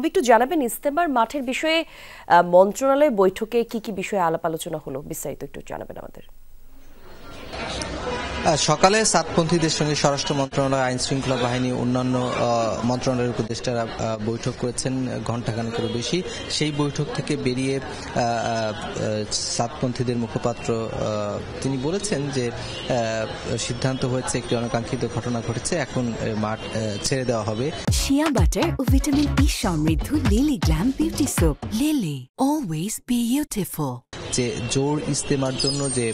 নুনবি, একটু জানাবেন ইজতেমার মাঠের বিষয়ে মন্ত্রণালয় বৈঠকে কি কি বিষয়ে আলাপ আলোচনা হলো, বিস্তারিত একটু জানাবেন আমাদের। সকালে সাতপন্থীদের সঙ্গে স্বরাষ্ট্র মন্ত্রণালয়, আইন শৃঙ্খলা বাহিনী, অন্যান্য মন্ত্রণালয়ের উপদেষ্টারা বৈঠক করেছেন ঘণ্টাখানেকেরও বেশি। সেই বৈঠক থেকে বেরিয়ে সাতপন্থীদের মুখপাত্র তিনি বলেছেন যে সিদ্ধান্ত হয়েছে, একটি অনাকাঙ্ক্ষিত ঘটনা ঘটেছে, এখন মাঠ ছেড়ে দেওয়া হবে। শিয়া বাটার ও ভিটামিন ই সমৃদ্ধ lily glam beauty soap. Lily, always beautiful. যে জোর ইজতেমার জন্য যে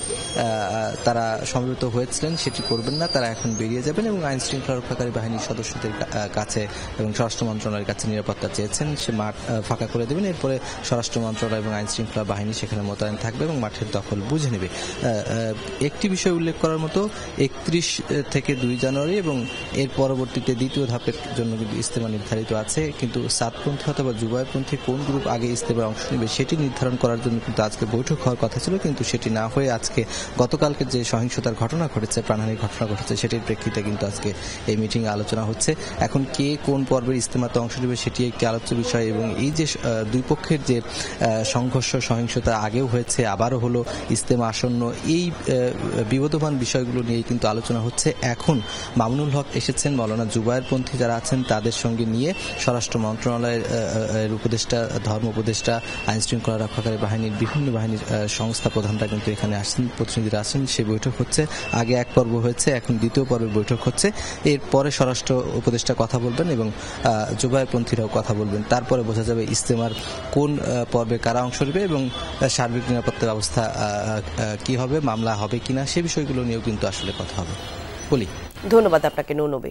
তারা সমবেত হয়েছিলেন সেটি করবেন না, তারা এখন বেরিয়ে যাবেন এবং আইন শৃঙ্খলা রক্ষাকারী বাহিনীর সদস্যদের কাছে এবং স্বরাষ্ট্র মন্ত্রণালয়ের কাছে নিরাপত্তা চেয়েছেন। সে মাঠ ফাঁকা করে দেবেন, এরপরে স্বরাষ্ট্র মন্ত্রণালয় এবং আইন শৃঙ্খলা বাহিনী সেখানে মোতায়েন থাকবে এবং মাঠের দখল বুঝে নেবে। একটি বিষয় উল্লেখ করার মতো, 31 থেকে 2 জানুয়ারি এবং এর পরবর্তীতে দ্বিতীয় ধাপের জন্য কিন্তু ইজতেমা নির্ধারিত আছে, কিন্তু সাতপন্থী অথবা জুবাইরপন্থী কোন গ্রুপ আগে ইজতেমায় অংশ নেবে সেটি নির্ধারণ করার জন্য কিন্তু আজকে বৈঠক হওয়ার কথা ছিল, কিন্তু সেটি না হয়ে আজকে গতকালকে যে সহিংসতার ঘটনা ঘটেছে, প্রাণহানির ঘটনা ঘটেছে, সেটির প্রেক্ষিতে কিন্তু আজকে এই মিটিং এ আলোচনা হচ্ছে। এখন কে কোন পর্বের ইজতেমাতে অংশ নেবে সেটি একটি আলোচ্য বিষয় এবং এই যে দুই পক্ষের যে সংঘর্ষ সহিংসতা আগেও হয়েছে, আবারও হলো, ইজতেমা আসন্ন, এই বিবদমান বিষয়গুলো নিয়ে কিন্তু আলোচনা হচ্ছে। এখন মামুনুল হক এসেছেন, মাওলানা জুবায়েরপন্থী যারা আছেন তাদের সঙ্গে নিয়ে স্বরাষ্ট্র মন্ত্রণালয়ের উপদেষ্টা, ধর্ম উপদেষ্টা, আইন শৃঙ্খলা রক্ষাকারী বাহিনীর বিভিন্ন বাহিনীর সংস্থা প্রধানরা কিন্তু এখানে আসছেন, প্রতিনিধিরা আসছেন। সেই বৈঠক হচ্ছে, আগে এক পর্ব হয়েছে, এখন দ্বিতীয় পর্বের বৈঠক হচ্ছে। এরপরে স্বরাষ্ট্র উপদেষ্টা কথা বলবেন এবং জুবায়েরপন্থীরাও কথা বলবেন, তারপরে বোঝা যাবে ইজতেমার কোন পর্বে কারা অংশ নেবে এবং সার্বিক নিরাপত্তা ব্যবস্থা কি হবে, মামলা হবে কিনা, সে বিষয়গুলো নিয়েও কিন্তু আসলে কথা হবে। বলি, ধন্যবাদ আপনাকে নুনবি।